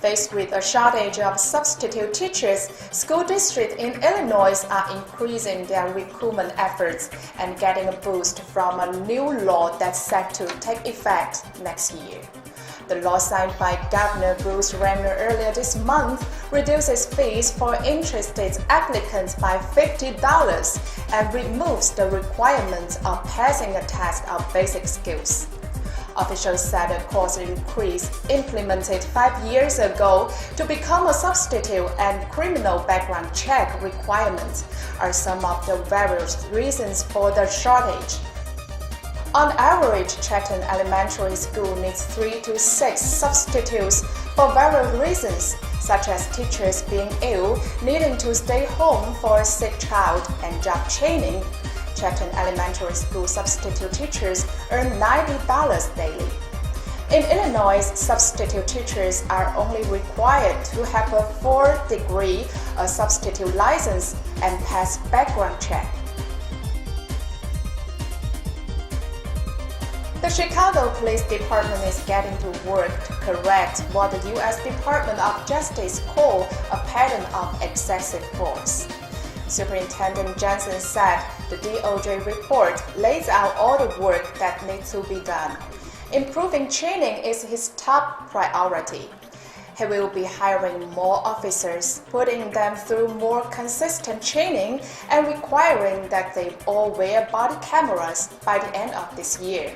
Faced with a shortage of substitute teachers, school districts in Illinois are increasing their recruitment efforts and getting a boost from a new law that's set to take effect next year. The law signed by Governor Bruce Rayner earlier this month reduces fees for interested applicants by $50 and removes the requirement of passing a test of basic skills. Officials said a course increase implemented 5 years ago to become a substitute and criminal background check requirements are some of the various reasons for the shortage. On average, Chatton Elementary School needs 3 to 6 substitutes for various reasons, such as teachers being ill, needing to stay home for a sick child, and job training. Chatton Elementary School substitute teachers earn $90 daily. In Illinois, substitute teachers are only required to have a 4th degree, a substitute license, and pass background check. The Chicago Police Department is getting to work to correct what the U.S. Department of Justice called a pattern of excessive force. Superintendent Johnson said the DOJ report lays out all the work that needs to be done. Improving training is his top priority. He will be hiring more officers, putting them through more consistent training, and requiring that they all wear body cameras by the end of this year.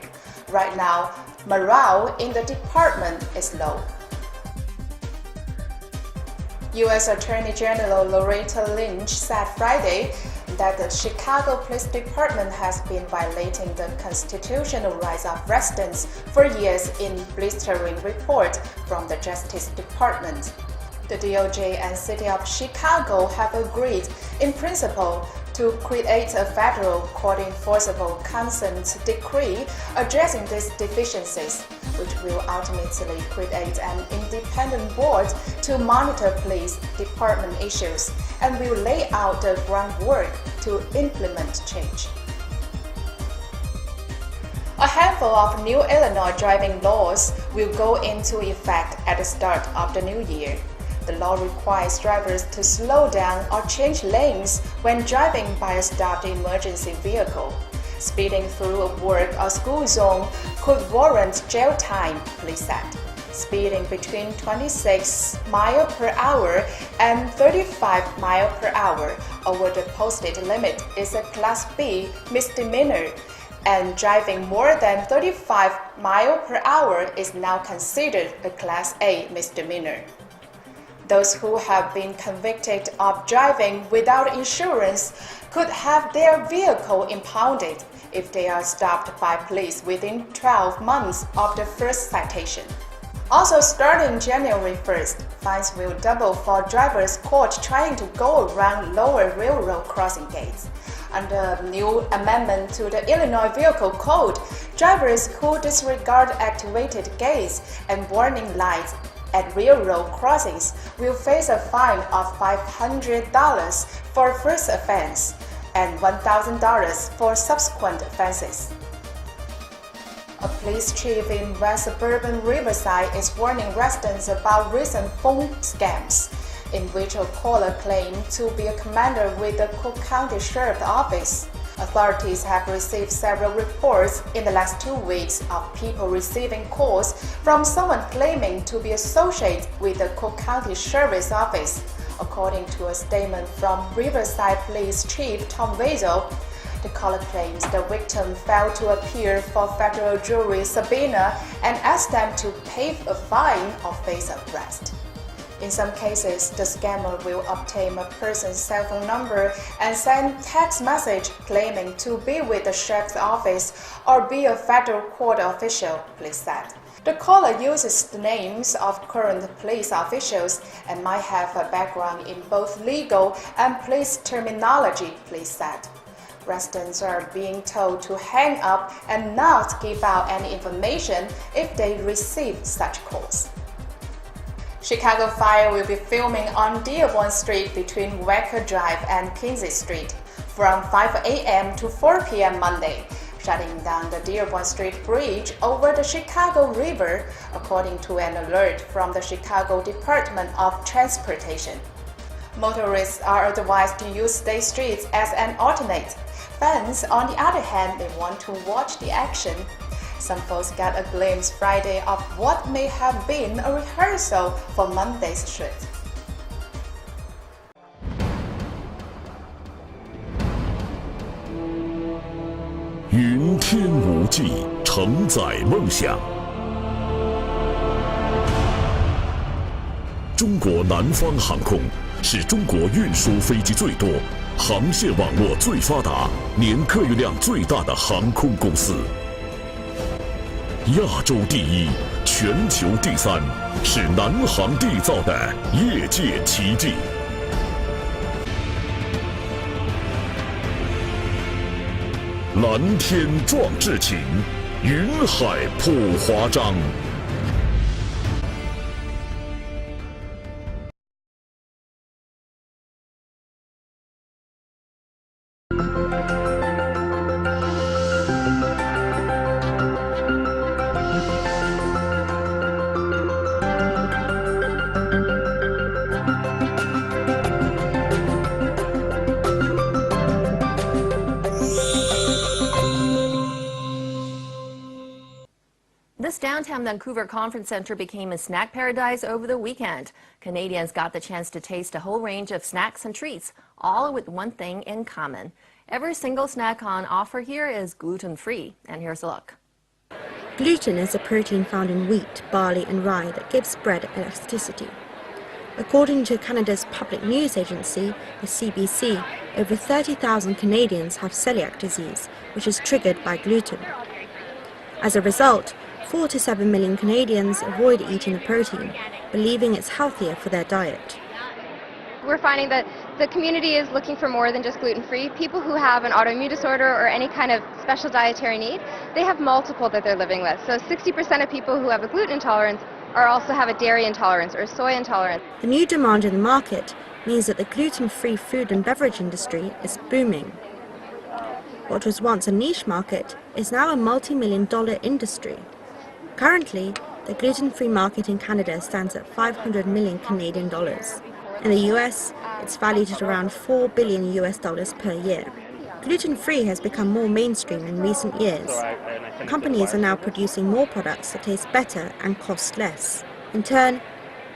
Right now, morale in the department is low. U.S. Attorney General Loretta Lynch said Friday that the Chicago Police Department has been violating the constitutional rights of residents for years in blistering report from the Justice Department. The DOJ and City of Chicago have agreed, in principle, to create a federal court-enforceable consent decree addressing these deficiencies, which will ultimately create an independent board to monitor police department issues and will lay out the groundwork to implement change. A handful of new Illinois driving laws will go into effect at the start of the new year. The law requires drivers to slow down or change lanes when driving by a stopped emergency vehicle. Speeding through a work or school zone could warrant jail time, police said. Speeding between 26 miles per hour and 35 miles per hour over the posted limit is a Class B misdemeanor, and driving more than 35 miles per hour is now considered a Class A misdemeanor. Those who have been convicted of driving without insurance could have their vehicle impounded if they are stopped by police within 12 months of the first citation. Also, starting January 1st, fines will double for drivers caught trying to go around lower railroad crossing gates. Under a new amendment to the Illinois Vehicle Code, drivers who disregard activated gates and warning lights at railroad crossings will face a fine of $500 for first offense and $1,000 for subsequent offenses. A police chief in West Suburban Riverside is warning residents about recent phone scams, in which a caller claimed to be a commander with the Cook County Sheriff's Office. Authorities have received several reports in the last 2 weeks of people receiving calls from someone claiming to be associated with the Cook County Sheriff's Office. According to a statement from Riverside Police Chief Tom Weasel, the caller claims the victim failed to appear for federal jury subpoena and asked them to pay a fine or face arrest. In some cases, the scammer will obtain a person's cell phone number and send text message claiming to be with the sheriff's office or be a federal court official, police said. The caller uses the names of current police officials and might have a background in both legal and police terminology, police said. Residents are being told to hang up and not give out any information if they receive such calls. Chicago Fire will be filming on Dearborn Street between Wacker Drive and Kinsey Street from 5 a.m. to 4 p.m. Monday, shutting down the Dearborn Street Bridge over the Chicago River, according to an alert from the Chicago Department of Transportation. Motorists are advised to use state streets as an alternate. Fans, on the other hand, may want to watch the action. Some folks got a glimpse Friday of what may have been a rehearsal for Monday's shoot. 云天无际，承载梦想。中国南方航空是中国运输飞机最多、航线网络最发达、年客运量最大的航空公司。亚洲第一，全球第三，是南航缔造的业界奇迹。 蓝天壮志情，云海谱华章。This downtown Vancouver conference center became a snack paradise over the weekend. Canadians got the chance to taste a whole range of snacks and treats, all with one thing in common. Every single snack on offer here is gluten-free, and here's a look. Gluten is a protein found in wheat, barley and rye that gives bread elasticity. According to Canada's public news agency, the CBC, over 30,000 Canadians have celiac disease, which is triggered by gluten. As a result, 4 to 7 million Canadians avoid eating the protein, believing it's healthier for their diet. We're finding that the community is looking for more than just gluten-free. People who have an autoimmune disorder or any kind of special dietary need, they have multiple that they're living with. So 60% of people who have a gluten intolerance also have a dairy intolerance or soy intolerance. The new demand in the market means that the gluten-free food and beverage industry is booming. What was once a niche market is now a multi-million-dollar industry. Currently, the gluten-free market in Canada stands at 500 million Canadian dollars. In the US, it's valued at around $4 billion per year. Gluten-free has become more mainstream in recent years. Companies are now producing more products that taste better and cost less. In turn,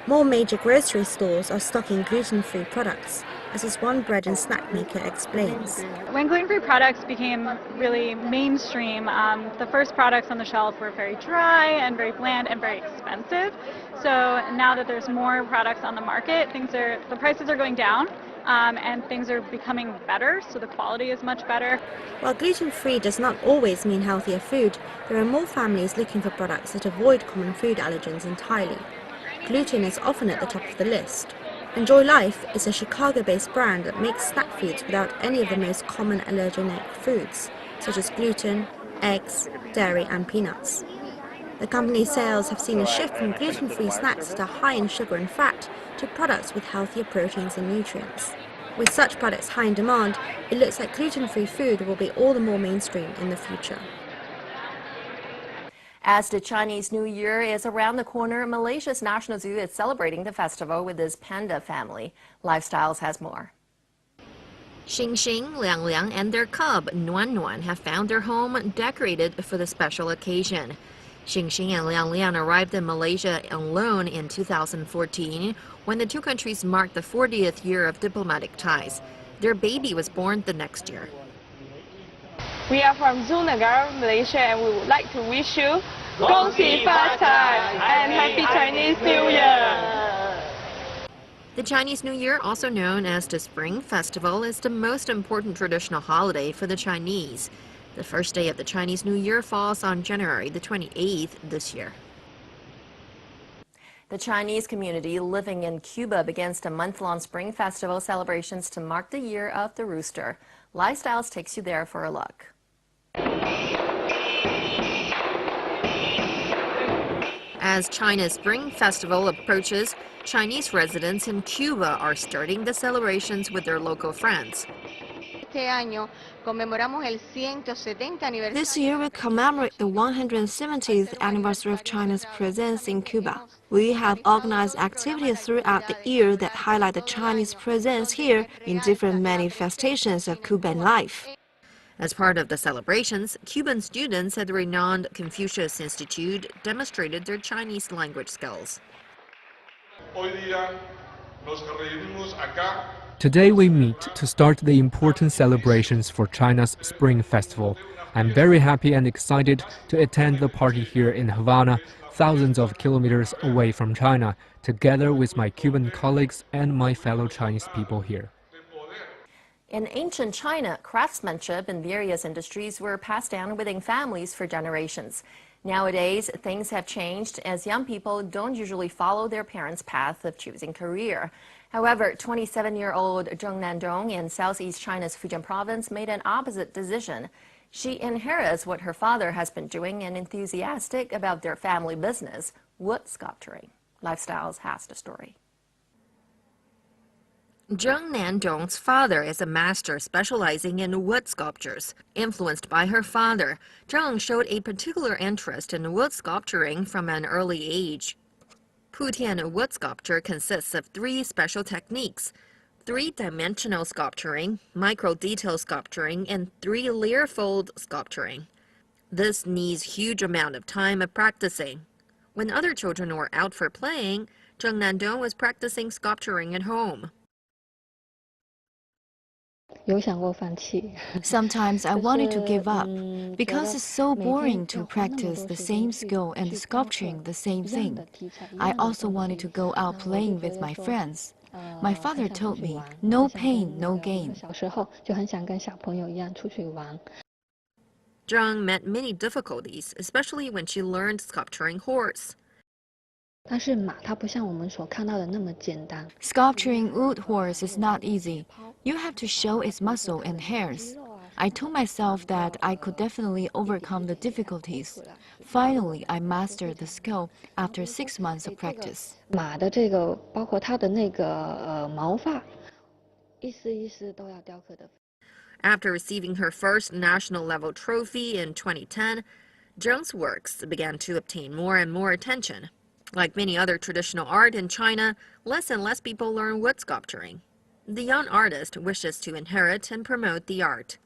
more major grocery stores are stocking gluten-free products, as this one bread and snack maker explains. When gluten-free products became really mainstream, the first products on the shelf were very dry and very bland and very expensive. So now that there's more products on the market, the prices are going down and things are becoming better, so the quality is much better. While gluten-free does not always mean healthier food, there are more families looking for products that avoid common food allergens entirely. Gluten is often at the top of the list. Enjoy Life is a Chicago-based brand that makes snack foods without any of the most common allergenic foods, such as gluten, eggs, dairy and peanuts. The company's sales have seen a shift from gluten-free snacks that are high in sugar and fat to products with healthier proteins and nutrients. With such products high in demand, it looks like gluten-free food will be all the more mainstream in the future. As the Chinese New Year is around the corner, Malaysia's National Zoo is celebrating the festival with its panda family. Lifestyles has more. Xing Xing, Liang Liang and their cub, Nuan Nuan, have found their home decorated for the special occasion. Xing Xing and Liang Liang arrived in Malaysia on loan in 2014 when the two countries marked the 40th year of diplomatic ties. Their baby was born the next year. We are from Zoo Negara, Malaysia, and we would like to wish you Gong Xi Fa Cai and Happy Chinese New Year! The Chinese New Year, also known as the Spring Festival, is the most important traditional holiday for the Chinese. The first day of the Chinese New Year falls on January the 28th this year. The Chinese community living in Cuba begins the month-long Spring Festival celebrations to mark the year of the rooster. Lifestyles takes you there for a look. As China's Spring Festival approaches, Chinese residents in Cuba are starting the celebrations with their local friends. This year we commemorate the 170th anniversary of China's presence in Cuba. We have organized activities throughout the year that highlight the Chinese presence here in different manifestations of Cuban life. As part of the celebrations, Cuban students at the renowned Confucius Institute demonstrated their Chinese language skills. Today we meet to start the important celebrations for China's Spring Festival. I'm very happy and excited to attend the party here in Havana, thousands of kilometers away from China, together with my Cuban colleagues and my fellow Chinese people here. In ancient China, craftsmanship in various industries were passed down within families for generations. Nowadays, things have changed as young people don't usually follow their parents' path of choosing career. However, 27-year-old Zheng Nandong in southeast China's Fujian province made an opposite decision. She inherits what her father has been doing and enthusiastic about their family business, wood sculpturing. Lifestyles has the story. Zheng Nandong's father is a master specializing in wood sculptures. Influenced by her father, Zheng showed a particular interest in wood sculpturing from an early age. Putian wood sculpture consists of three special techniques: three-dimensional sculpturing, micro-detail sculpturing, and three-layer fold sculpturing. This needs huge amount of time of practicing. When other children were out for playing, Zheng Nandong was practicing sculpturing at home. Sometimes I wanted to give up because it's so boring to practice the same skill and sculpturing the same thing. I also wanted to go out playing with my friends. My father told me, no pain, no gain. Zheng met many difficulties, especially when she learned sculpturing horse. Sculpturing wood horse is not easy. You have to show its muscle and hairs. I told myself that I could definitely overcome the difficulties. Finally, I mastered the skill after 6 months of practice. After receiving her first national level trophy in 2010, Zheng's works began to obtain more and more attention. Like many other traditional art in China, less and less people learn wood sculpturing. The young artist wishes to inherit and promote the art.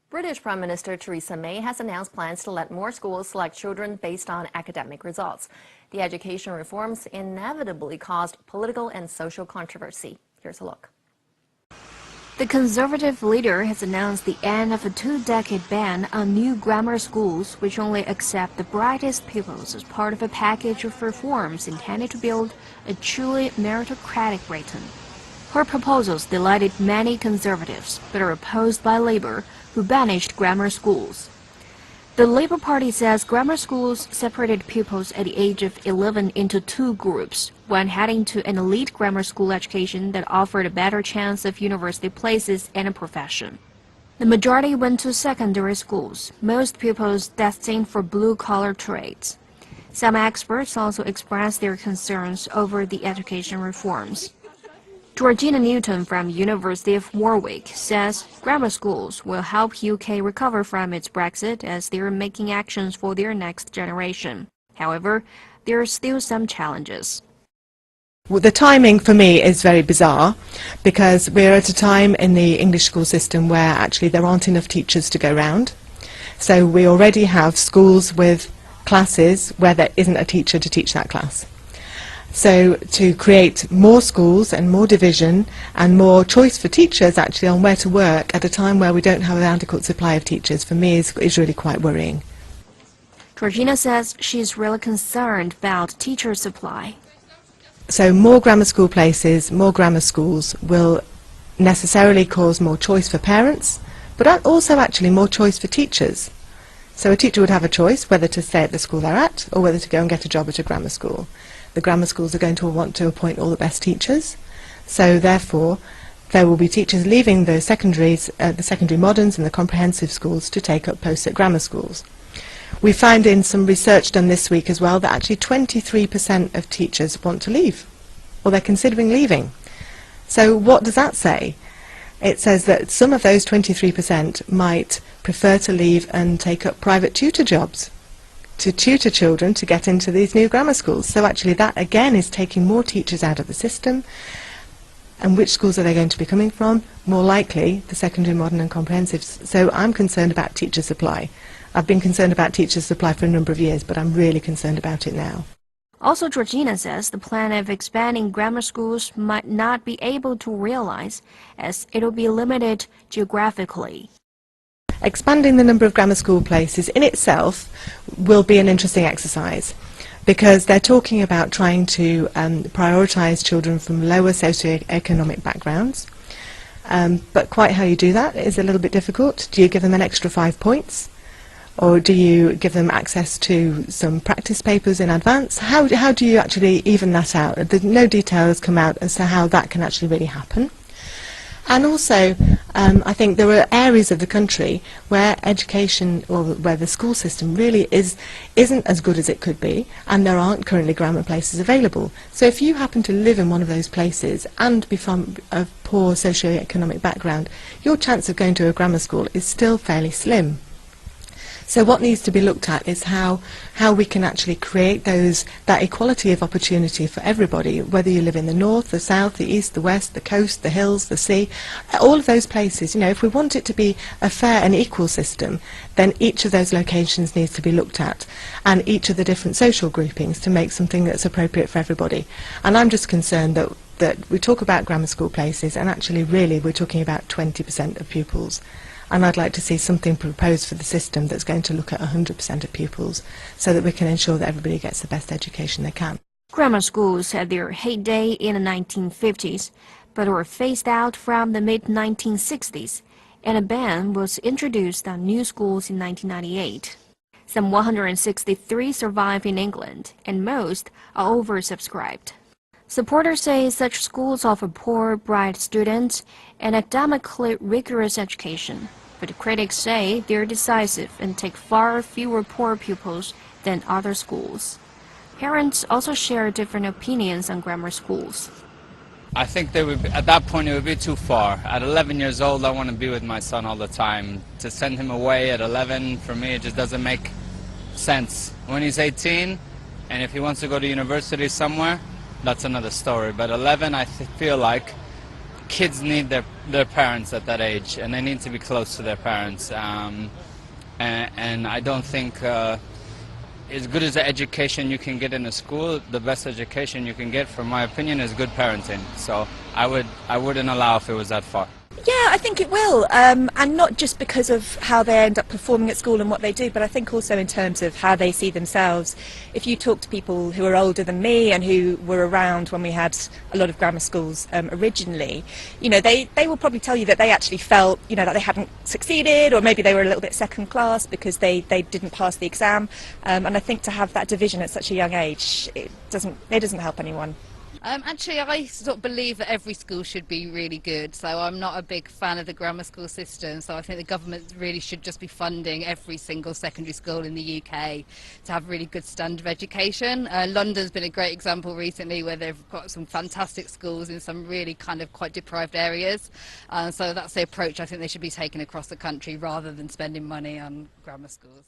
British Prime Minister Theresa May has announced plans to let more schools select children based on academic results. The education reforms inevitably caused political and social controversy. Here's a look. The Conservative leader has announced the end of a 2-decade ban on new grammar schools, which only accept the brightest pupils as part of a package of reforms intended to build a truly meritocratic Britain. Her proposals delighted many Conservatives, but are opposed by Labour, who banished grammar schools. The Labour Party says grammar schools separated pupils at the age of 11 into 2 groups, one heading to an elite grammar school education that offered a better chance of university places and a profession. The majority went to secondary schools, most pupils destined for blue-collar trades. Some experts also expressed their concerns over the education reforms. Georgina Newton from University of Warwick says grammar schools will help UK recover from its Brexit as they are making actions for their next generation. However, there are still some challenges. Well, the timing for me is very bizarre because we're at a time in the English school system where actually there aren't enough teachers to go round. So we already have schools with classes where there isn't a teacher to teach that class. So to create more schools and more division and more choice for teachers actually on where to work at a time where we don't have an adequate supply of teachers, for me is really quite worrying. Georgina says she's really concerned about teacher supply. So more grammar school places, more grammar schools will necessarily cause more choice for parents, but also actually more choice for teachers. So a teacher would have a choice whether to stay at the school they're at or whether to go and get a job at a grammar school. The grammar schools are going to want to appoint all the best teachers, so therefore there will be teachers leaving the secondaries, the secondary moderns and the comprehensive schools to take up posts at grammar schools. We found in some research done this week as well that actually 23% of teachers want to leave, or they're considering leaving. So what does that say? it says that some of those 23% might prefer to leave and take up private tutor jobs to tutor children to get into these new grammar schools. So actually that again is taking more teachers out of the system. And which schools are they going to be coming from? More likely the secondary, modern and comprehensives. So I'm concerned about teacher supply. I've been concerned about teacher supply for a number of years, but I'm really concerned about it now. Also, Georgina says the plan of expanding grammar schools might not be able to realize as it will be limited geographically. Expanding the number of grammar school places in itself will be an interesting exercise, because they're talking about trying to prioritise children from lower socioeconomic backgrounds. But quite how you do that is a little bit difficult. Do you give them an extra 5 points? Or do you give them access to some practice papers in advance? How do you actually even that out? No details come out as to how that can actually really happen. And also, I think there are areas of the country where education, or where the school system really isn't as good as it could be, and there aren't currently grammar places available. So if you happen to live in one of those places and be from a poor socio-economic background, your chance of going to a grammar school is still fairly slim. So what needs to be looked at is how we can actually create that equality of opportunity for everybody, whether you live in the north, the south, the east, the west, the coast, the hills, the sea, all of those places. You know, if we want it to be a fair and equal system, then each of those locations needs to be looked at, and each of the different social groupings, to make something that's appropriate for everybody. And I'm just concerned that we talk about grammar school places, and actually really we're talking about 20% of pupils. And I'd like to see something proposed for the system that's going to look at 100% of pupils, so that we can ensure that everybody gets the best education they can. Grammar schools had their heyday in the 1950s, but were phased out from the mid-1960s, and a ban was introduced on new schools in 1998. Some 163 survive in England, and most are oversubscribed. Supporters say such schools offer poor, bright students an academically rigorous education, but critics say they're decisive and take far fewer poor pupils than other schools. Parents also share different opinions on grammar schools. I think they would, at that point it would be too far. At 11 years old, I want to be with my son all the time. To send him away at 11, for me, it just doesn't make sense. When he's 18, and if he wants to go to university somewhere, that's another story. But 11, I feel like kids need their parents at that age, and they need to be close to their parents. And I don't think as good as the education you can get in a school, the best education you can get, from my opinion, is good parenting. So I wouldn't allow if it was that far. Yeah, I think it will, and not just because of how they end up performing at school and what they do, but I think also in terms of how they see themselves. If you talk to people who are older than me and who were around when we had a lot of grammar schools originally, you know, they will probably tell you that they actually felt, you know, that they hadn't succeeded, or maybe they were a little bit second class because they didn't pass the exam, and I think to have that division at such a young age, it doesn't help anyone. Actually, I sort of believe that every school should be really good, so I'm not a big fan of the grammar school system, so I think the government really should just be funding every single secondary school in the UK to have really good standard of education. London's been a great example recently, where they've got some fantastic schools in some really kind of quite deprived areas, so that's the approach I think they should be taking across the country, rather than spending money on grammar schools.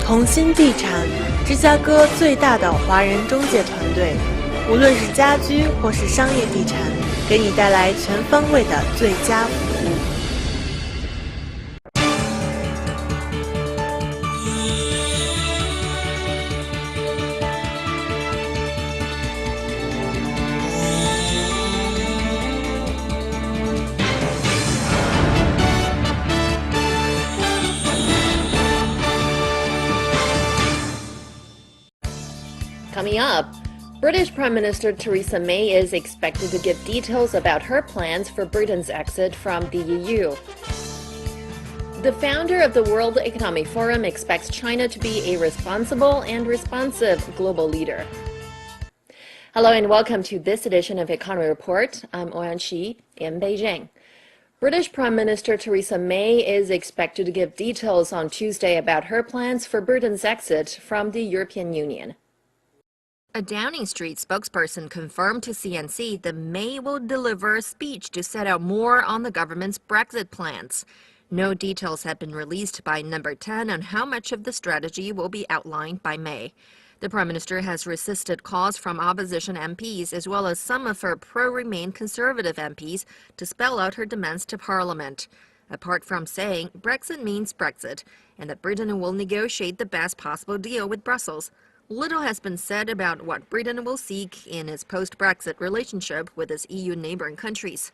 同心地产，芝加哥最大的华人中介团队，无论是家居或是商业地产，给你带来全方位的最佳服务。Coming up, British Prime Minister Theresa May is expected to give details about her plans for Britain's exit from the EU. The founder of the World Economic Forum expects China to be a responsible and responsive global leader. Hello and welcome to this edition of Economy Report. I'm Ouyang Qi in Beijing. British Prime Minister Theresa May is expected to give details on Tuesday about her plans for Britain's exit from the European Union. A Downing Street spokesperson confirmed to CNC that May will deliver a speech to set out more on the government's Brexit plans. No details have been released by Number 10 on how much of the strategy will be outlined by May. The Prime Minister has resisted calls from opposition MPs as well as some of her pro-Remain Conservative MPs to spell out her demands to Parliament. Apart from saying Brexit means Brexit and that Britain will negotiate the best possible deal with Brussels, little has been said about what Britain will seek in its post-Brexit relationship with its EU neighboring countries.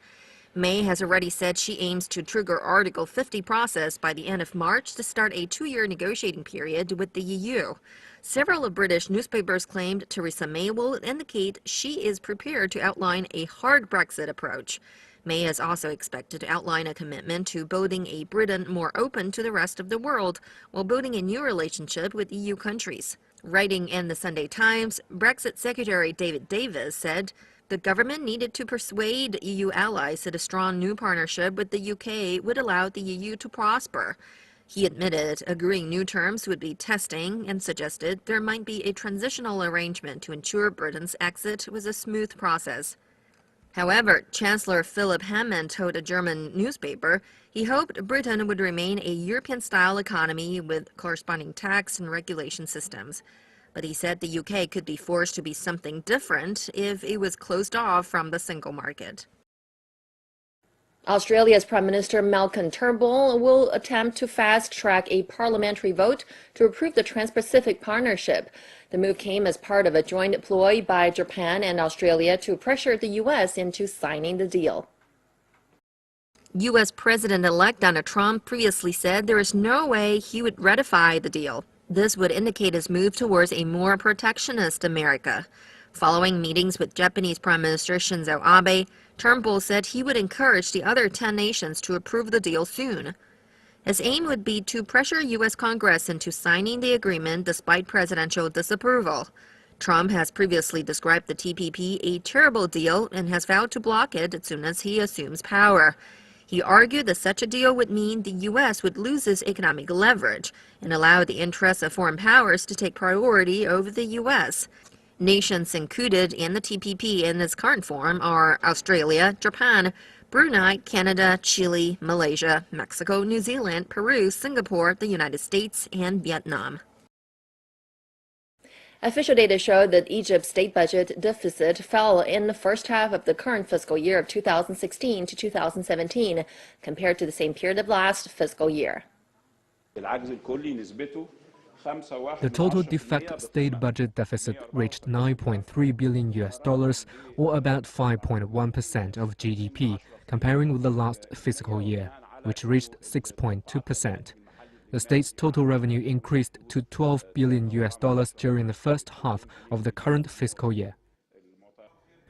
May has already said she aims to trigger Article 50 process by the end of March to start a 2-year negotiating period with the EU. Several of British newspapers claimed Theresa May will indicate she is prepared to outline a hard Brexit approach. May is also expected to outline a commitment to building a Britain more open to the rest of the world while building a new relationship with EU countries. Writing in the Sunday Times, Brexit Secretary David Davis said the government needed to persuade EU allies that a strong new partnership with the UK would allow the EU to prosper. He admitted agreeing new terms would be testing and suggested there might be a transitional arrangement to ensure Britain's exit was a smooth process. However, Chancellor Philip Hammond told a German newspaper he hoped Britain would remain a European-style economy with corresponding tax and regulation systems. But he said the UK could be forced to be something different if it was closed off from the single market. Australia's Prime Minister Malcolm Turnbull will attempt to fast-track a parliamentary vote to approve the Trans-Pacific Partnership. The move came as part of a joint ploy by Japan and Australia to pressure the U.S. into signing the deal. U.S. President-elect Donald Trump previously said there is no way he would ratify the deal. This would indicate his move towards a more protectionist America. Following meetings with Japanese Prime Minister Shinzo Abe, Turnbull said he would encourage the other 10 nations to approve the deal soon. His aim would be to pressure U.S. Congress into signing the agreement despite presidential disapproval. Trump has previously described the TPP a terrible deal and has vowed to block it as soon as he assumes power. He argued that such a deal would mean the U.S. would lose its economic leverage and allow the interests of foreign powers to take priority over the U.S. Nations included in the TPP in its current form are Australia, Japan, Brunei, Canada, Chile, Malaysia, Mexico, New Zealand, Peru, Singapore, the United States, and Vietnam. Official data show that Egypt's state budget deficit fell in the first half of the current fiscal year of 2016 to 2017 compared to the same period of last fiscal year. The total default state budget deficit reached $9.3 billion or about 5.1% of GDP, comparing with the last fiscal year, which reached 6.2%. The state's total revenue increased to $12 billion during the first half of the current fiscal year.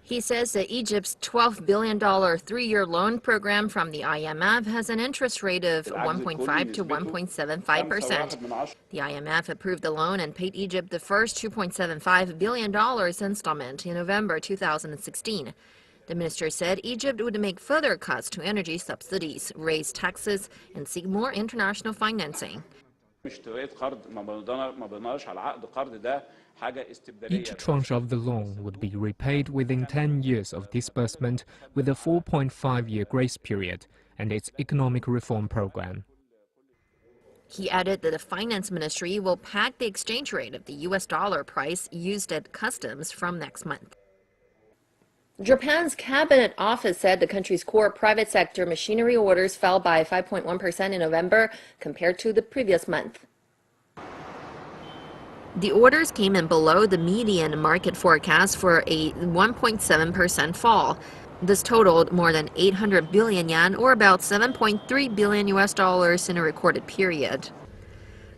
He says that Egypt's $12 billion 3-year loan program from the IMF has an interest rate of 1.5 to 1.75%. The IMF approved the loan and paid Egypt the first $2.75 billion installment in November 2016. The minister said Egypt would make further cuts to energy subsidies, raise taxes, and seek more international financing. Each tranche of the loan would be repaid within 10 years of disbursement with a 4.5-year grace period and its economic reform program. He added that the finance ministry will peg the exchange rate of the US dollar price used at customs from next month. Japan's Cabinet Office said the country's core private sector machinery orders fell by 5.1% in November compared to the previous month. The orders came in below the median market forecast for a 1.7% fall. This totaled more than 800 billion yen, or about $7.3 billion in a recorded period.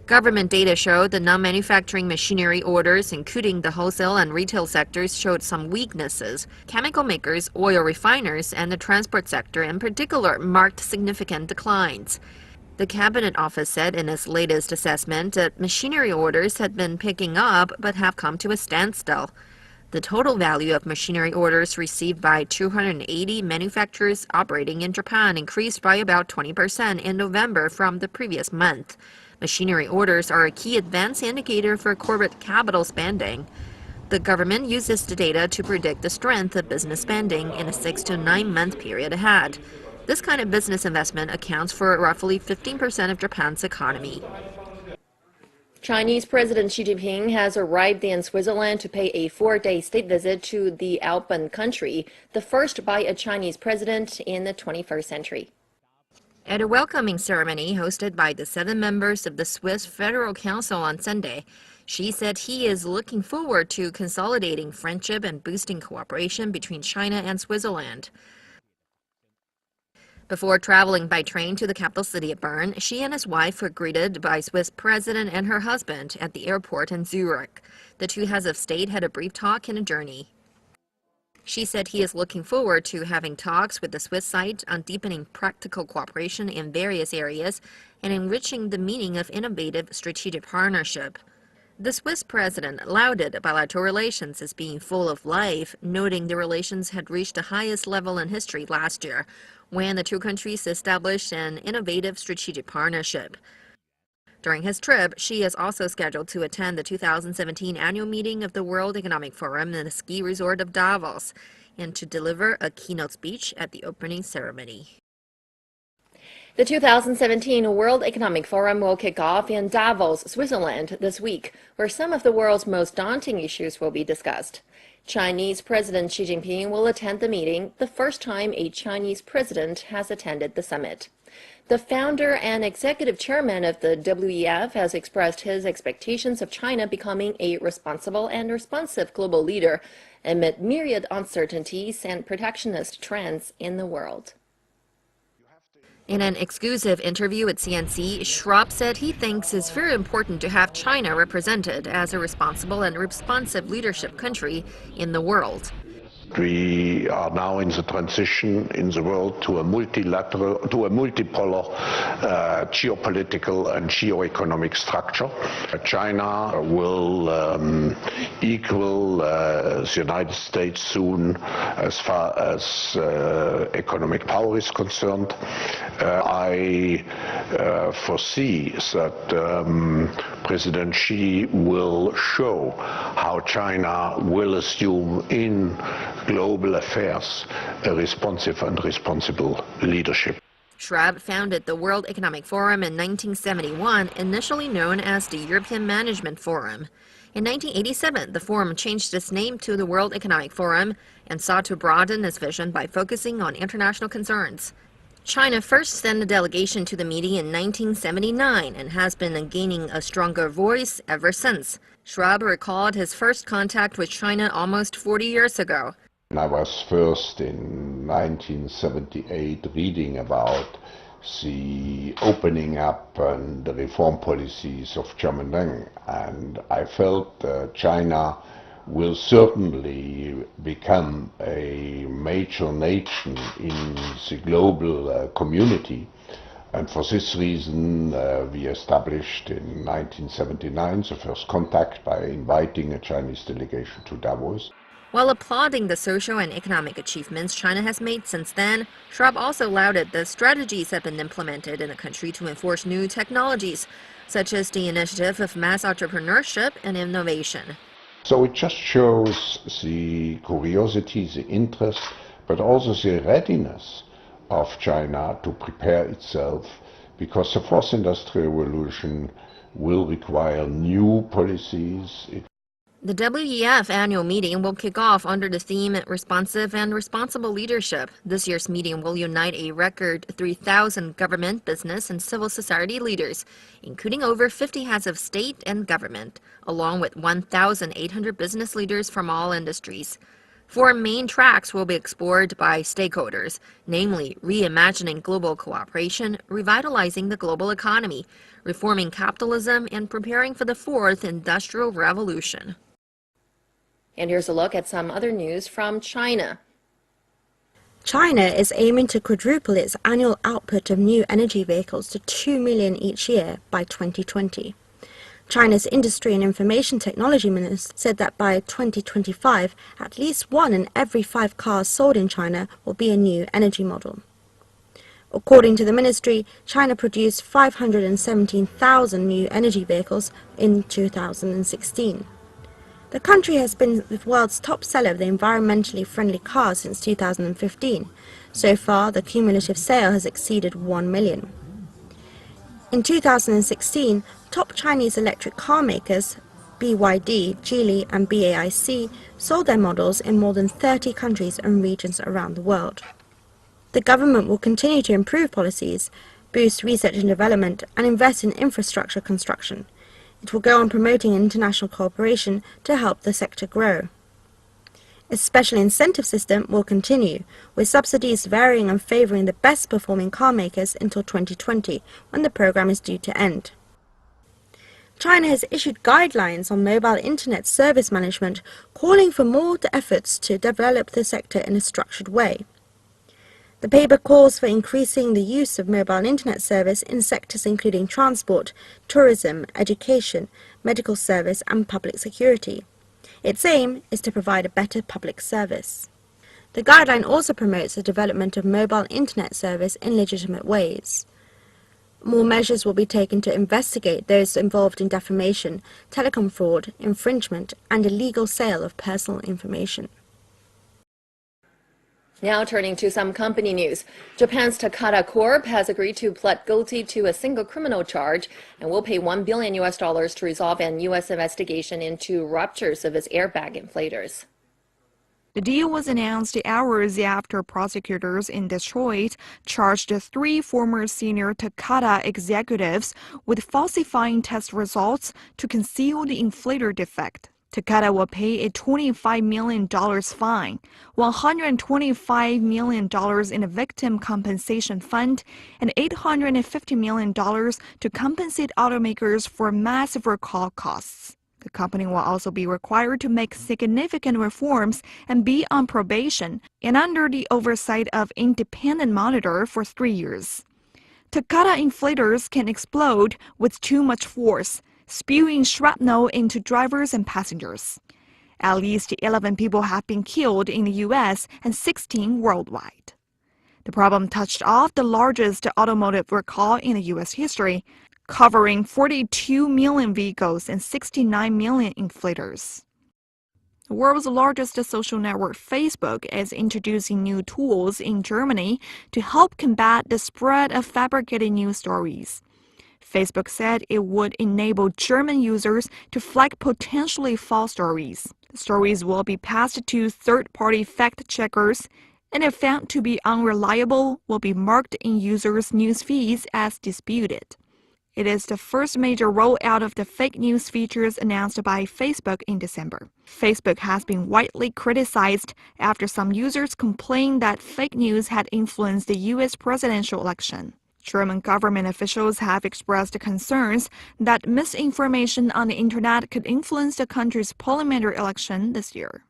Government data showed the non-manufacturing machinery orders, including the wholesale and retail sectors, showed some weaknesses. Chemical makers, oil refiners, and the transport sector in particular marked significant declines. The Cabinet Office said in its latest assessment that machinery orders had been picking up but have come to a standstill. The total value of machinery orders received by 280 manufacturers operating in Japan increased by about 20% in November from the previous month. Machinery orders are a key advance indicator for corporate capital spending. The government uses the data to predict the strength of business spending in a 6 to 9 month period ahead. This kind of business investment accounts for roughly 15% of Japan's economy. Chinese President Xi Jinping has arrived in Switzerland to pay a 4-day state visit to the Alpine country, the first by a Chinese president in the 21st century. At a welcoming ceremony hosted by the 7 members of the Swiss Federal Council on Sunday, Xi said he is looking forward to consolidating friendship and boosting cooperation between China and Switzerland. Before traveling by train to the capital city of Bern, Xi and his wife were greeted by Swiss President and her husband at the airport in Zurich. The two heads of state had a brief talk and a journey. Xi said he is looking forward to having talks with the Swiss side on deepening practical cooperation in various areas and enriching the meaning of innovative strategic partnership. The Swiss president lauded bilateral relations as being full of life, noting the relations had reached the highest level in history last year, when the two countries established an innovative strategic partnership. During his trip, Xi is also scheduled to attend the 2017 annual meeting of the World Economic Forum in the ski resort of Davos and to deliver a keynote speech at the opening ceremony. The 2017 World Economic Forum will kick off in Davos, Switzerland this week, where some of the world's most daunting issues will be discussed. Chinese President Xi Jinping will attend the meeting, the first time a Chinese president has attended the summit. The founder and executive chairman of the WEF has expressed his expectations of China becoming a responsible and responsive global leader amid myriad uncertainties and protectionist trends in the world. In an exclusive interview with CNC, Schwab said he thinks it's very important to have China represented as a responsible and responsive leadership country in the world. We are now in the transition in the world to a multipolar geopolitical and geoeconomic structure. China will equal the United States soon as far as economic power is concerned. I foresee that President Xi will show how China will assume in global affairs a responsive and responsible leadership. Schwab founded the World Economic Forum in 1971, initially known as the European Management Forum. In 1987, the forum changed its name to the World Economic Forum and sought to broaden its vision by focusing on international concerns. China first sent a delegation to the meeting in 1979 and has been gaining a stronger voice ever since. Schwab recalled his first contact with China almost 40 years ago. I was first in 1978 reading about the opening up and the reform policies of Chairman Deng, and I felt China will certainly become a major nation in the global community. And for this reason, we established in 1979 the first contact by inviting a Chinese delegation to Davos. While applauding the social and economic achievements China has made since then, Schwab also lauded the strategies that have been implemented in the country to enforce new technologies, such as the initiative of mass entrepreneurship and innovation. So it just shows the curiosity, the interest, but also the readiness of China to prepare itself because the fourth industrial revolution will require new policies. The WEF annual meeting will kick off under the theme Responsive and Responsible Leadership. This year's meeting will unite a record 3,000 government, business, and civil society leaders, including over 50 heads of state and government, along with 1,800 business leaders from all industries. 4 main tracks will be explored by stakeholders, namely reimagining global cooperation, revitalizing the global economy, reforming capitalism, and preparing for the 4th industrial revolution. And here's a look at some other news from China. China is aiming to quadruple its annual output of new energy vehicles to 2 million each year by 2020. China's Industry and Information Technology Minister said that by 2025, at least 1 in every 5 cars sold in China will be a new energy model. According to the ministry, China produced 517,000 new energy vehicles in 2016. The country has been the world's top seller of the environmentally friendly cars since 2015. So far, the cumulative sale has exceeded 1 million. In 2016, top Chinese electric car makers BYD, Geely, and BAIC sold their models in more than 30 countries and regions around the world. The government will continue to improve policies, boost research and development, and invest in infrastructure construction. It will go on promoting international cooperation to help the sector grow. A special incentive system will continue, with subsidies varying and favoring the best performing car makers until 2020, when the program is due to end. China has issued guidelines on mobile internet service management, calling for more efforts to develop the sector in a structured way. The paper calls for increasing the use of mobile internet service in sectors including transport, tourism, education, medical service, and public security. Its aim is to provide a better public service. The guideline also promotes the development of mobile internet service in legitimate ways. More measures will be taken to investigate those involved in defamation, telecom fraud, infringement, and illegal sale of personal information. Now turning to some company news. Japan's Takata Corp has agreed to plead guilty to a single criminal charge and will pay $1 billion to resolve an U.S. investigation into ruptures of its airbag inflators. The deal was announced hours after prosecutors in Detroit charged 3 former senior Takata executives with falsifying test results to conceal the inflator defect. Takata will pay a $25 million fine, $125 million in a victim compensation fund, and $850 million to compensate automakers for massive recall costs. The company will also be required to make significant reforms and be on probation and under the oversight of independent monitor for 3 years. Takata inflators can explode with too much force, spewing shrapnel into drivers and passengers. At least 11 people have been killed in the U.S. and 16 worldwide. The problem touched off the largest automotive recall in the U.S. history, covering 42 million vehicles and 69 million inflators. The world's largest social network, Facebook, is introducing new tools in Germany to help combat the spread of fabricated news stories. Facebook said it would enable German users to flag potentially false stories. The stories will be passed to third-party fact-checkers, and if found to be unreliable, will be marked in users' news feeds as disputed. It is the first major rollout of the fake news features announced by Facebook in December. Facebook has been widely criticized after some users complained that fake news had influenced the U.S. presidential election. German government officials have expressed concerns that misinformation on the internet could influence the country's parliamentary election this year.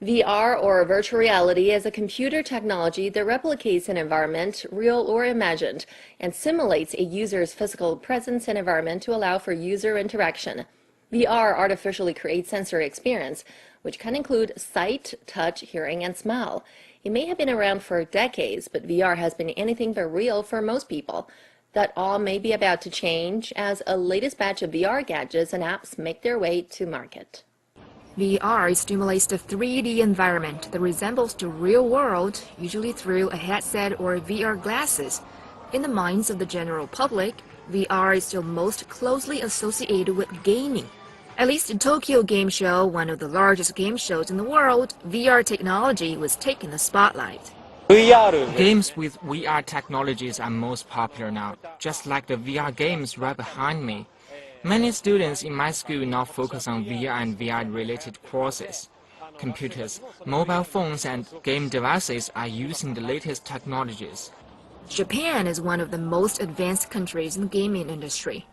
VR, or virtual reality, is a computer technology that replicates an environment, real or imagined, and simulates a user's physical presence and environment to allow for user interaction. VR artificially creates sensory experience, which can include sight, touch, hearing, and smell. It may have been around for decades, but VR has been anything but real for most people. That all may be about to change as a latest batch of VR gadgets and apps make their way to market. VR stimulates the 3D environment that resembles the real world, usually through a headset or VR glasses. In the minds of the general public, VR is still most closely associated with gaming. At least in Tokyo Game Show, one of the largest game shows in the world, VR technology was taking the spotlight. Games with VR technologies are most popular now, just like the VR games right behind me. Many students in my school now focus on VR and VR-related courses. Computers, mobile phones, and game devices are using the latest technologies. Japan is one of the most advanced countries in the gaming industry.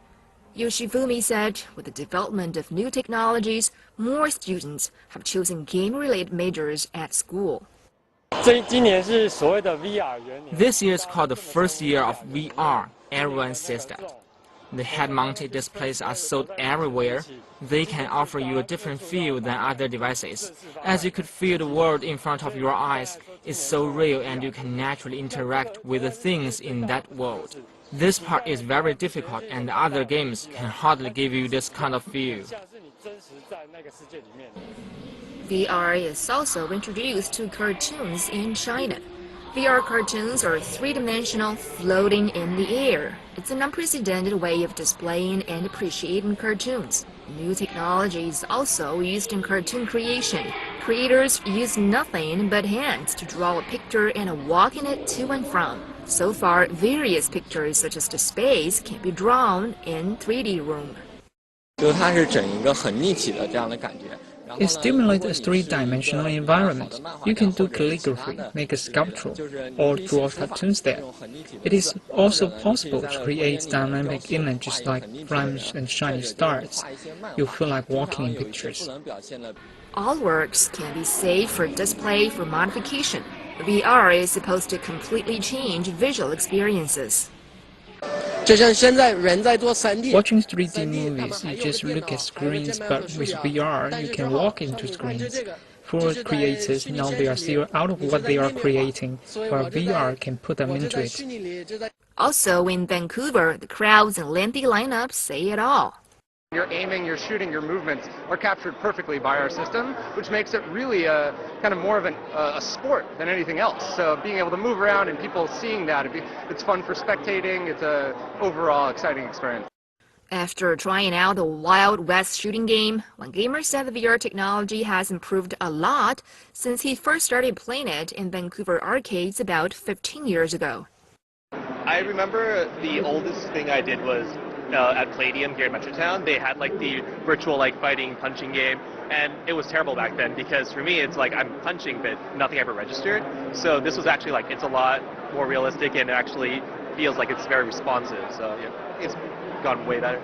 Yoshifumi said, with the development of new technologies, more students have chosen game-related majors at school. This year is called the first year of VR. Everyone says that. The head-mounted displays are sold everywhere. They can offer you a different feel than other devices, as you could feel the world in front of your eyes. It's so real and you can naturally interact with the things in that world. This part is very difficult and other games can hardly give you this kind of feel. VR is also introduced to cartoons in China. VR cartoons are three-dimensional, floating in the air. It's an unprecedented way of displaying and appreciating cartoons. New technology is also used in cartoon creation. Creators use nothing but hands to draw a picture and walk in it to and from. So far, various pictures such as the space can be drawn in 3D room. It stimulates a three-dimensional environment. You can do calligraphy, make a sculpture, or draw cartoons there. It is also possible to create dynamic images like flames and shiny stars. You feel like walking in pictures. All works can be saved for display for modification. VR is supposed to completely change visual experiences. Watching 3D movies, you just look at screens, but with VR, you can walk into screens. For creators, now they are still out of what they are creating, while VR can put them into it. Also in Vancouver, the crowds and lengthy lineups say it all. Your aiming, your shooting, your movements are captured perfectly by our system, which makes it really a kind of more of a sport than anything else. So being able to move around and people seeing that, it's fun for spectating. It's an overall exciting experience. After trying out the Wild West shooting game, one gamer said the VR technology has improved a lot since he first started playing it in Vancouver arcades about 15 years ago. I remember the oldest thing I did was at Palladium here in Metrotown. They had like the virtual fighting punching game, and it was terrible back then because for me it's like I'm punching but nothing ever registered. So this was actually it's a lot more realistic and it actually feels like it's very responsive. So yeah, it's gone way better.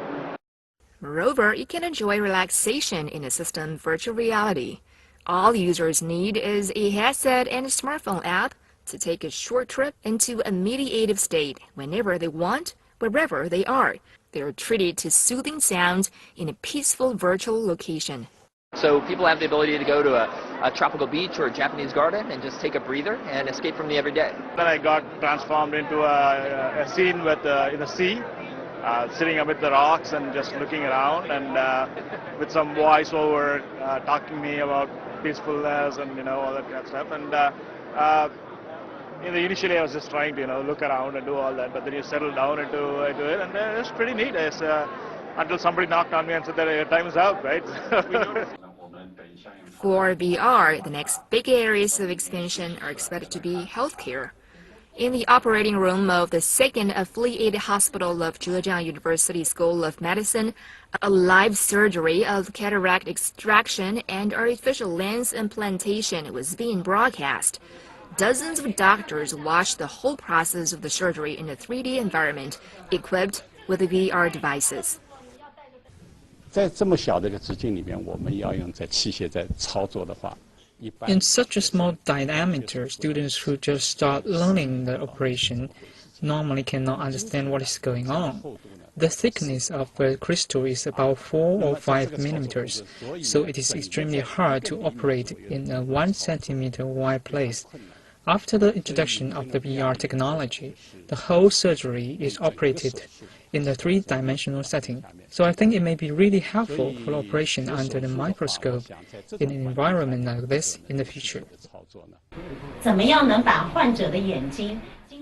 Moreover, you can enjoy relaxation in the system virtual reality. All users need is a headset and a smartphone app to take a short trip into a meditative state whenever they want, wherever they are. They are treated to soothing sounds in a peaceful virtual location. So people have the ability to go to a tropical beach or a Japanese garden and just take a breather and escape from the everyday. Then I got transformed into a scene with in the sea, sitting amid the rocks and just looking around, and with some voiceover talking to me about peacefulness and all that kind of stuff. And initially I was just trying to look around and do all that, but then you settle down into it, and it's pretty neat. It's, until somebody knocked on me and said that your time is out, right? For VR, the next big areas of expansion are expected to be healthcare. In the operating room of the second affiliated hospital of Zhejiang University School of Medicine, a live surgery of cataract extraction and artificial lens implantation was being broadcast. Dozens of doctors watched the whole process of the surgery in a 3D environment equipped with the VR devices. In such a small diameter, students who just start learning the operation normally cannot understand what is going on. The thickness of a crystal is about 4 or 5 millimeters, so it is extremely hard to operate in a 1 centimeter wide place. After the introduction of the VR technology, the whole surgery is operated in a 3-dimensional setting. So I think it may be really helpful for operation under the microscope in an environment like this in the future.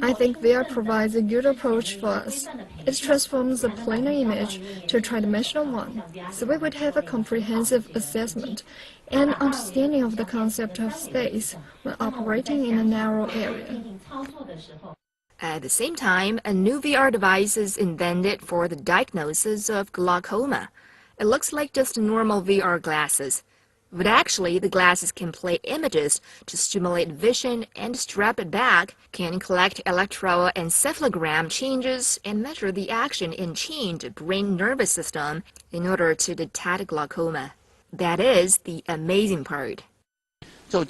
I think VR provides a good approach for us. It transforms the planar image to a tridimensional one, so we would have a comprehensive assessment and understanding of the concept of space when operating in a narrow area. At the same time, a new VR device is invented for the diagnosis of glaucoma. It looks like just normal VR glasses. But actually, the glasses can play images to stimulate vision and strap it back, can collect electroencephalogram changes and measure the action in changed brain nervous system in order to detect glaucoma. That is the amazing part. For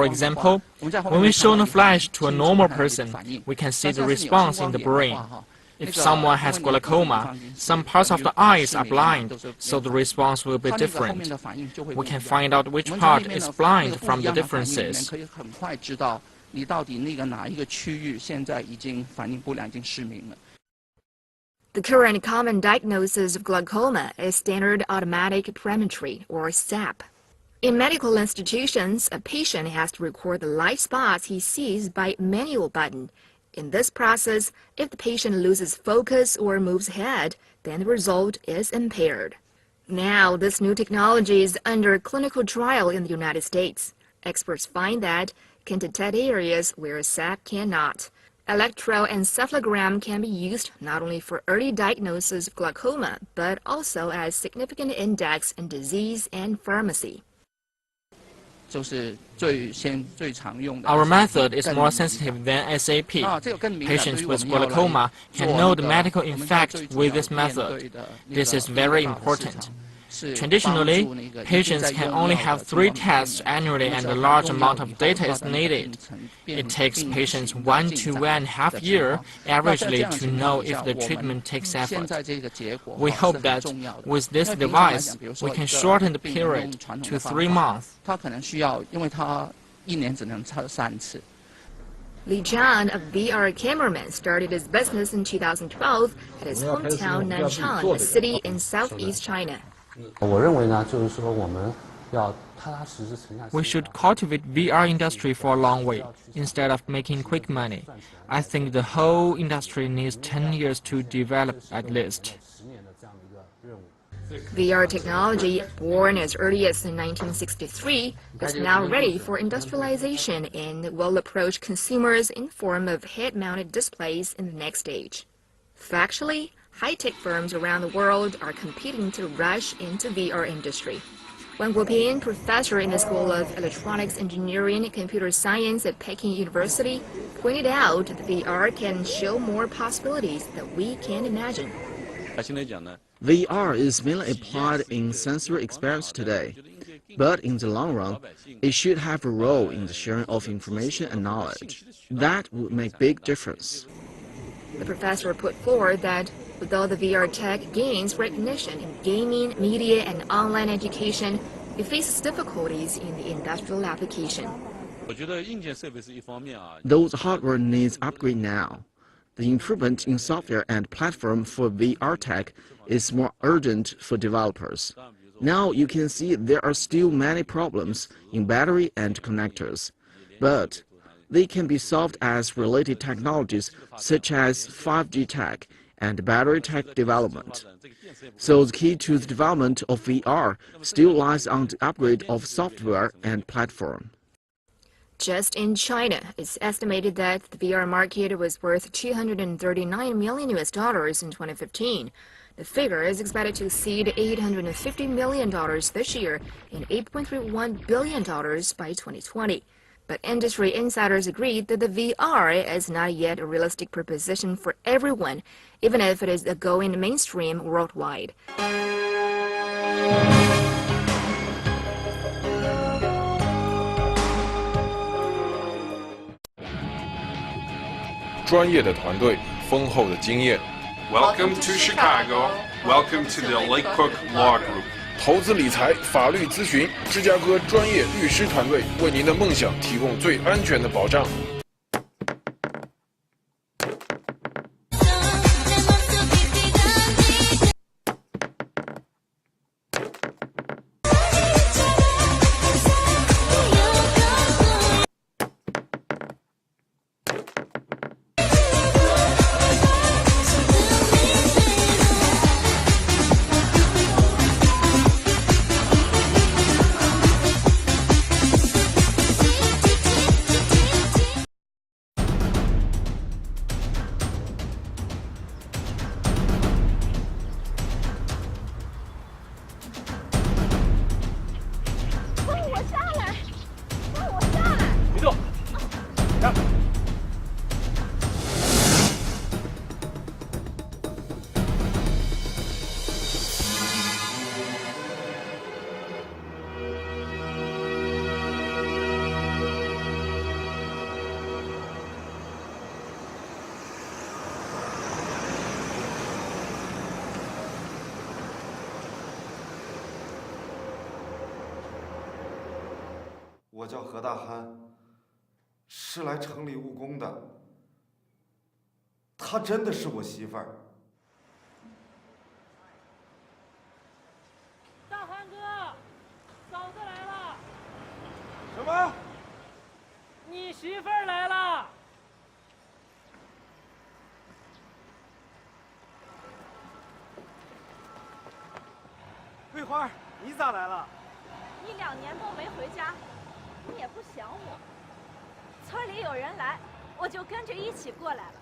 example, when we show a flash to a normal person, we can see the response in the brain. If someone has glaucoma, some parts of the eyes are blind, so the response will be different. We can find out which part is blind from the differences. The current common diagnosis of glaucoma is standard automatic perimetry, or SAP. In medical institutions, a patient has to record the light spots he sees by manual button. In this process, if the patient loses focus or moves ahead, then the result is impaired. Now, this new technology is under clinical trial in the United States. Experts find that it can detect areas where SAP cannot. Electroencephalogram can be used not only for early diagnosis of glaucoma, but also as significant index in disease and pharmacy. Our method is more sensitive than SAP. Patients with glaucoma can know the medical effect with this method. This is very important. Traditionally, patients can only have 3 tests annually and a large amount of data is needed. It takes patients 1 to 1.5 years averagely to know if the treatment takes effort. We hope that with this device, we can shorten the period to 3 months. Li Zhan, a VR cameraman, started his business in 2012 at his hometown Nanchang, a city in southeast China. We should cultivate VR industry for a long way, instead of making quick money. I think the whole industry needs 10 years to develop at least. VR technology, born as early as 1963, is now ready for industrialization and will approach consumers in form of head-mounted displays in the next stage. Factually, high-tech firms around the world are competing to rush into VR industry. Wang Guoping, professor in the School of Electronics Engineering and Computer Science at Peking University, pointed out that VR can show more possibilities than we can imagine. VR is mainly applied in sensory experience today, but in the long run, it should have a role in the sharing of information and knowledge. That would make big difference. The professor put forward that although the VR tech gains recognition in gaming, media, and online education, it faces difficulties in the industrial application. Those hardware needs upgrade now. The improvement in software and platform for VR tech is more urgent for developers. Now you can see there are still many problems in battery and connectors, but they can be solved as related technologies such as 5G tech and battery tech development. So the key to the development of VR still lies on the upgrade of software and platform. Just in China, it's estimated that the VR market was worth $239 million in 2015. The figure is expected to exceed $850 million this year and $8.31 billion by 2020. But industry insiders agree that the VR is not yet a realistic proposition for everyone, even if it is going mainstream worldwide. 专业的团队，丰厚的经验。Welcome to Chicago. Welcome to the Lake Cook Law Group. 投资理财、法律咨询，芝加哥专业律师团队为您的梦想提供最安全的保障。我叫何大憨，是来城里务工的。她真的是我媳妇儿。大憨哥，嫂子来了。什么？你媳妇儿来了。桂花，你咋来了？你2年多没回家，你也不想我。村里有人来，我就跟着一起过来了。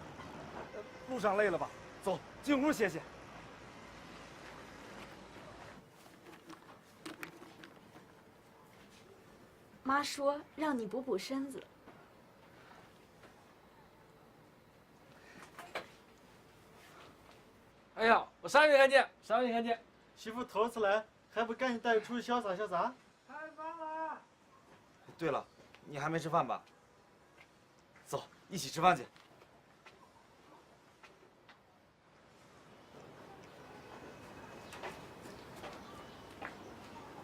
路上累了吧？走，进屋歇歇。妈说让你补补身子。哎呀，我啥也没看见，啥也没看见。媳妇头次来，还不赶紧带出去潇洒潇洒？开饭了。对了，你还没吃饭吧？走，一起吃饭去。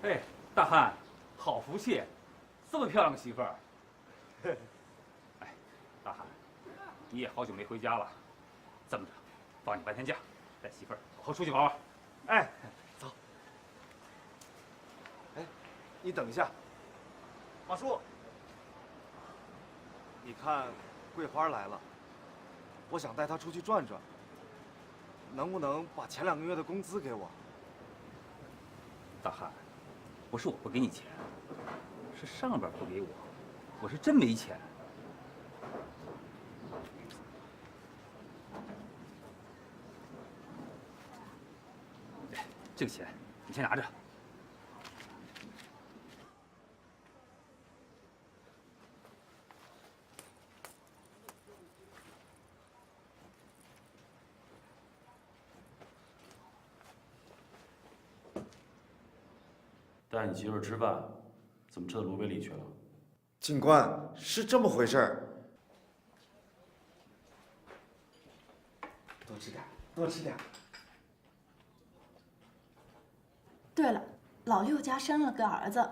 哎，大汉，好福气，这么漂亮个媳妇儿。哎，大汉，你也好久没回家了，这么着，放你半天假，带媳妇儿好好出去玩玩。哎，走。哎，你等一下，马叔，你看桂花来了，我想带她出去转转，能不能把前2个月的工资给我？大汉，不是我不给你钱，是上边不给我，我是真没钱。这个钱你先拿着。带你媳妇儿吃饭，怎么吃到芦苇里去了？警官，是这么回事儿。多吃点，多吃点。对了，老六家生了个儿子，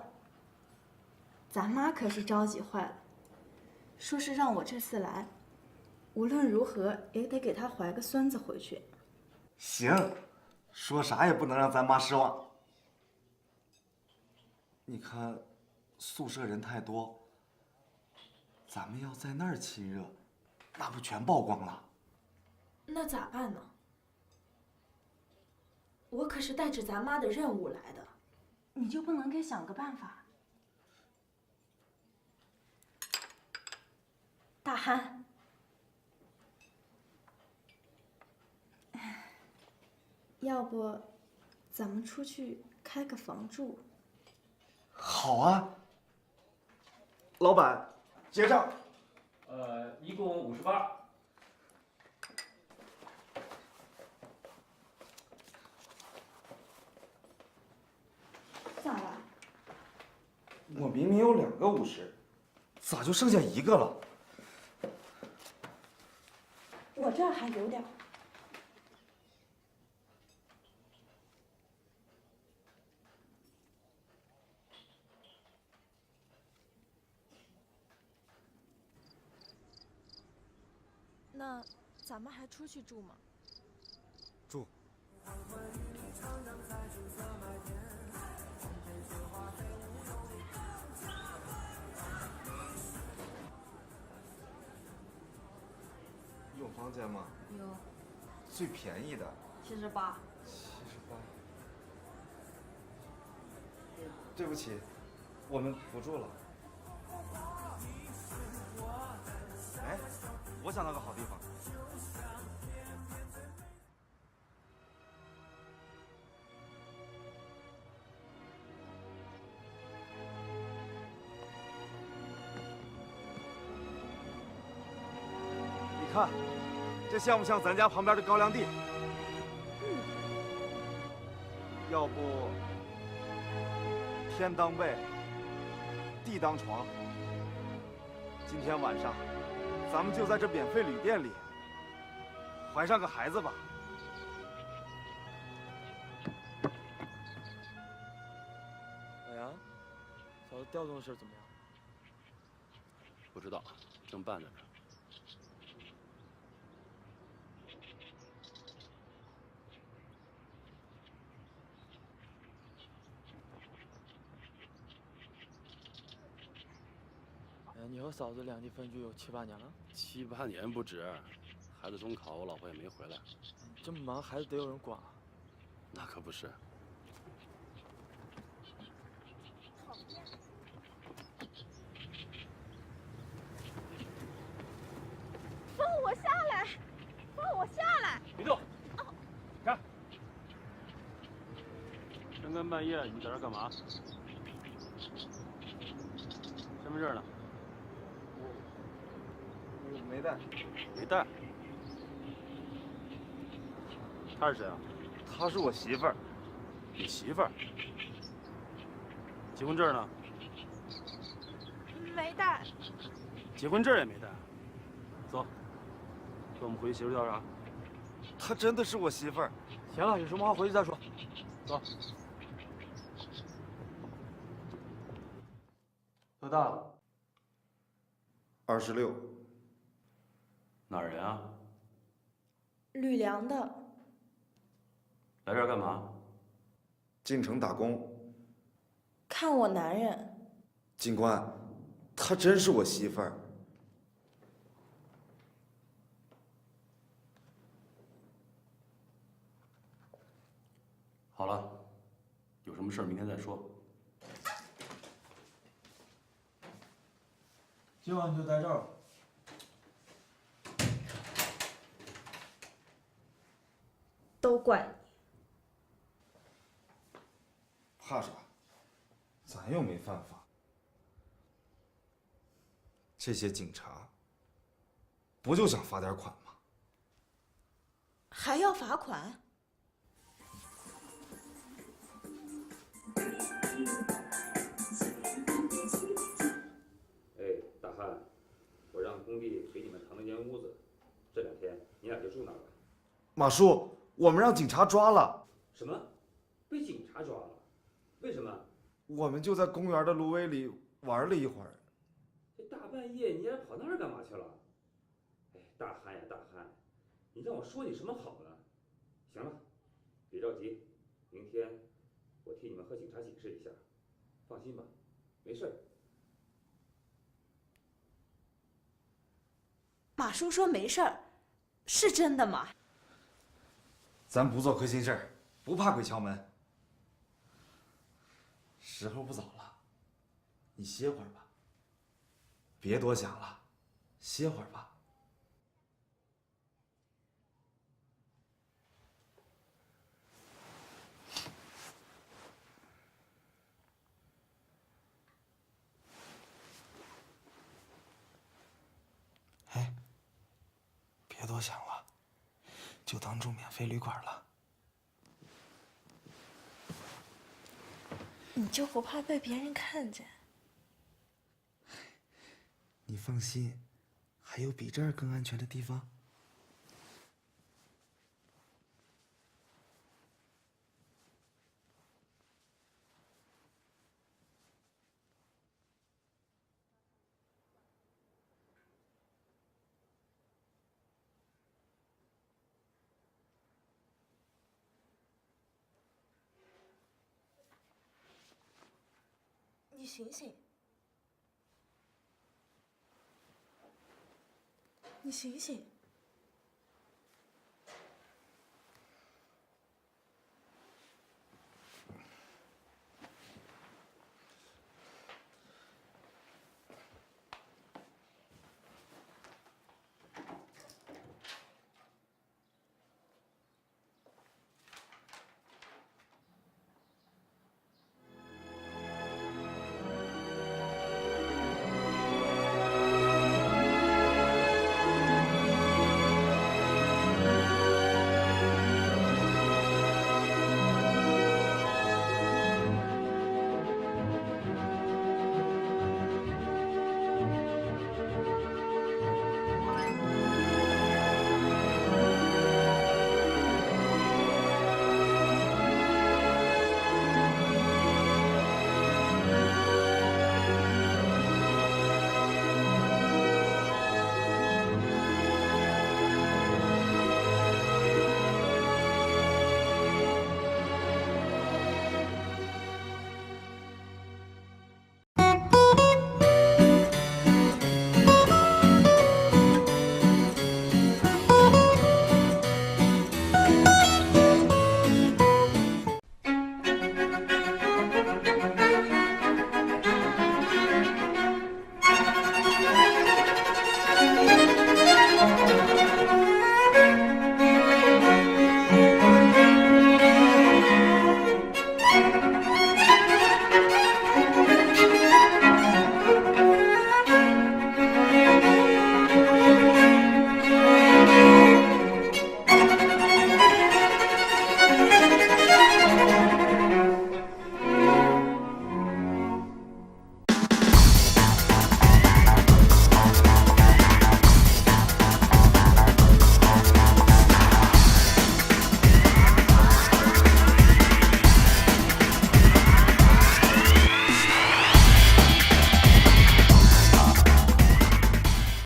咱妈可是着急坏了，说是让我这次来，无论如何也得给他怀个孙子回去。行，说啥也不能让咱妈失望。你看，宿舍人太多，咱们要在那儿亲热，那不全曝光了？那咋办呢？我可是带着咱妈的任务来的，你就不能给想个办法？大憨，要不咱们出去开个房住？好啊，老板，结账。一共58。咋了？我明明有2个50，咋就剩下1个了？我这儿还有点。那咱们还出去住吗？住。有房间吗？有。最便宜的。78。78。对不起，我们不住了。哎，我想到个好地方。你看，这像不像咱家旁边的高粱地？要不天当被，地当床。今天晚上，咱们就在这免费旅店里怀上个孩子吧。老杨，嫂子调动的事怎么样？不知道，正办着呢。你和嫂子两地分居有7、8年了？7、8年不止，孩子中考，我老婆也没回来。这么忙，孩子得有人管啊。那可不是。放我下来！放我下来！别动！看，深更半夜你在这干嘛？身份证呢？我没带。没带？她是谁啊？她是我媳妇儿。你媳妇儿？结婚证呢？没带。结婚证也没带。走，跟我们回去协助调查。她真的是我媳妇儿。行了，有什么话回去再说。走。多大了？26。哪儿人啊？吕梁的。来这儿干嘛？进城打工。看我男人。警官，她真是我媳妇儿。好了，有什么事儿明天再说。今晚你就待这儿吧。都怪你。怕啥？咱又没犯法。这些警察不就想罚点款吗？还要罚款？哎，大汉，我让工地给你们腾了间屋子，这2天你俩就住那儿吧。马叔，我们让警察抓了。什么？被警察抓了？为什么？我们就在公园的芦苇里玩了一会儿。这大半夜你俩跑那儿干嘛去了？哎，大汉呀大汉，你让我说你什么好呢？行了，别着急，明天我替你们和警察解释一下。放心吧，没事儿。马叔说没事儿，是真的吗？咱不做亏心事儿，不怕鬼敲门。时候不早了，你歇会儿吧。别多想了，歇会儿吧。哎，别多想了，就当住免费旅馆了。你就不怕被别人看见？你放心，还有比这儿更安全的地方。你醒醒！你醒醒！